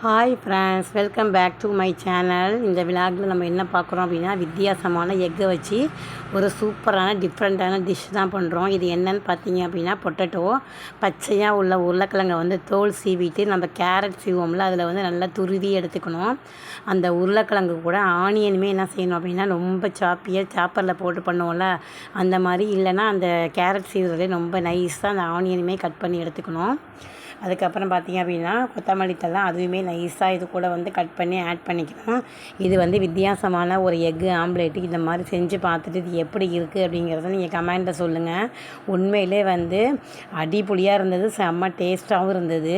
Hi friends, welcome back to my channel. இந்த விலாகில் நம்ம என்ன பார்க்குறோம் அப்படின்னா, வித்தியாசமான எக்கை வச்சு ஒரு சூப்பரான டிஃப்ரெண்ட்டான டிஷ் தான் பண்ணுறோம். இது என்னன்னு பார்த்தீங்க அப்படின்னா, பொட்டேட்டோ பச்சையாக உள்ள உருளைக்கிழங்கை வந்து தோல் சீவிட்டு நம்ம கேரட் சீவோம்ல, அதில் வந்து நல்லா துருவி எடுத்துக்கணும். அந்த உருளைக்கிழங்கு கூட ஆனியனுமே என்ன செய்யணும் அப்படின்னா, ரொம்ப சாப்பரில் போட்டு பண்ணுவோம்ல, அந்த மாதிரி இல்லைன்னா அந்த கேரட் சீவுறதே ரொம்ப நைஸாக அந்த ஆனியனுமே கட் பண்ணி எடுத்துக்கணும். அதுக்கப்புறம் பார்த்திங்க அப்படின்னா கொத்தமல்லி தழை அதுவுமே நைஸாக இது கூட வந்து கட் பண்ணி ஆட் பண்ணிக்கணும். இது வந்து வித்தியாசமான ஒரு எக்கு ஆம்லேட்டு. இந்த மாதிரி செஞ்சு பார்த்துட்டு இது எப்படி இருக்குது அப்படிங்கிறத நீங்கள் கமெண்ட்டில் சொல்லுங்கள். உண்மையிலே வந்து அடிப்பொலியாக இருந்தது, செம்ம டேஸ்ட்டாகவும் இருந்தது.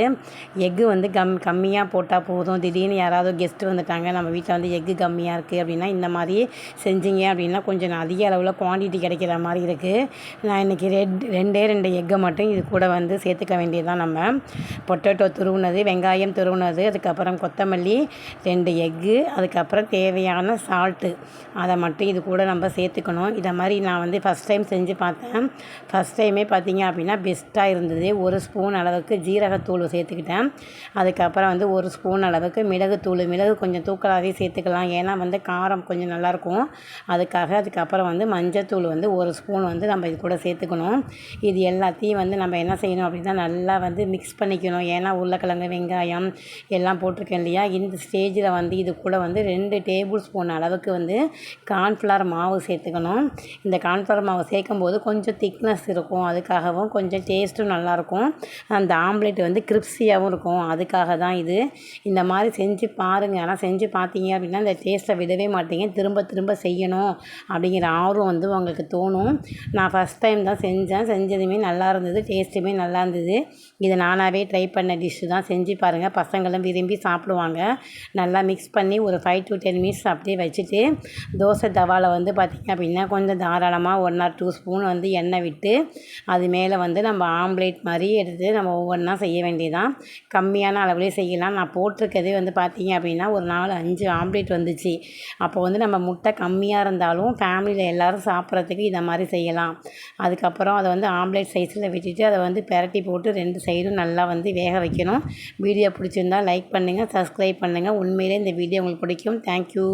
எக்கு வந்து கம்மியாக போட்டால் போதும். திடீர்னு யாராவது கெஸ்ட்டு வந்துட்டாங்க, நம்ம வீட்டில் வந்து எக்கு கம்மியாக இருக்குது அப்படின்னா இந்த மாதிரி செஞ்சீங்க அப்படின்னா கொஞ்சம் அதிக அளவில் குவான்டிட்டி கிடைக்கிற மாதிரி இருக்குது. நான் இன்றைக்கி ரெண்டு எக்கை மட்டும் இது கூட வந்து சேர்த்துக்க வேண்டியதுதான். நம்ம பொட்டேட்டோ துருவுனது, வெங்காயம் துருவுனது, அதுக்கப்புறம் கொத்தமல்லி, 2 எக்கு, அதுக்கப்புறம் தேவையான சால்ட்டு அதை மட்டும் இது கூட நம்ம சேர்த்துக்கணும். இதை மாதிரி நான் வந்து ஃபஸ்ட் டைம் செஞ்சு பார்த்தேன். ஃபஸ்ட் டைமே பார்த்திங்க அப்படின்னா பெஸ்ட்டாக இருந்தது. 1 ஸ்பூன் அளவுக்கு ஜீரகத்தூள் சேர்த்துக்கிட்டேன். அதுக்கப்புறம் வந்து 1 ஸ்பூன் அளவுக்கு மிளகுத்தூள், மிளகு கொஞ்சம் தூக்கலாகவே சேர்த்துக்கலாம், ஏன்னா வந்து காரம் கொஞ்சம் நல்லாயிருக்கும் அதுக்காக. அதுக்கப்புறம் வந்து மஞ்சத்தூள் வந்து 1 ஸ்பூன் வந்து நம்ம இது கூட சேர்த்துக்கணும். இது எல்லாத்தையும் வந்து நம்ம என்ன செய்யணும் அப்படின்னா நல்லா வந்து மிக்ஸ் பண்ணிக்கணும். ஏன்னா உருளைக்கிழங்கு, வெங்காயம் எல்லாம் போட்டிருக்கேன் இல்லையா. இந்த ஸ்டேஜில் வந்து இது கூட வந்து 2 டேபிள் ஸ்பூன் அளவுக்கு வந்து கார்ன்ஃப்ளவர் மாவு சேர்த்துக்கணும். இந்த கார்ன்ஃப்ளவர் மாவு சேர்க்கும்போது கொஞ்சம் திக்னஸ் இருக்கும், அதுக்காகவும் கொஞ்சம் டேஸ்ட்டும் நல்லாயிருக்கும். அந்த ஆம்லேட் வந்து கிரிப்ஸியாகவும் இருக்கும், அதுக்காக தான் இது. இந்த மாதிரி செஞ்சு பாருங்கள். ஆனால் செஞ்சு பார்த்தீங்க அப்படின்னா இந்த டேஸ்ட்டை விடவே மாட்டீங்க, திரும்ப திரும்ப செய்யணும் அப்படிங்கிற ஆர்வம் வந்து உங்களுக்கு தோணும். நான் ஃபஸ்ட் டைம் தான் செஞ்சதுமே நல்லா இருந்தது, டேஸ்ட்டுமே நல்லா இருந்தது. இதை நானாகவே ட்ரை பண்ண டிஷ்ஷு தான். செஞ்சு பாருங்கள், பசங்களும் விரும்பி சாப்பிடுவாங்க. நல்லா மிக்ஸ் பண்ணி ஒரு 5 to 10 மினிட்ஸ் அப்படியே வச்சுட்டு தோசை தவாவில் வந்து பார்த்திங்க அப்படின்னா கொஞ்சம் தாராளமாக 1 or 2 ஸ்பூன் வந்து எண்ணெய் விட்டு அது மேலே வந்து நம்ம ஆம்லேட் மாதிரி எடுத்து நம்ம ஒவ்வொன்றா செய்ய வேண்டியதான். கம்மியான அளவுலேயே செய்யலாம். நான் போட்டிருக்கதே வந்து பார்த்திங்க அப்படின்னா ஒரு 4-5 ஆம்லேட் வந்துச்சு. அப்போ வந்து நம்ம முட்டை கம்மியாக இருந்தாலும் ஃபேமிலியில் எல்லோரும் சாப்பிட்றதுக்கு இதை மாதிரி செய்யலாம். அதுக்கப்புறம் அதை வந்து ஆம்லேட் சைஸில் விட்டுட்டு அதை வந்து பெரட்டி போட்டு 2 சைடும் நல்லா வந்து வேக வைக்கணும். வீடியோ பிடிச்சிருந்தால் லைக் பண்ணுங்கள், சப்ஸ்கிரைப் பண்ணுங்கள். உண்மையிலே இந்த வீடியோ உங்களுக்கு பிடிக்கும். தேங்க்யூ.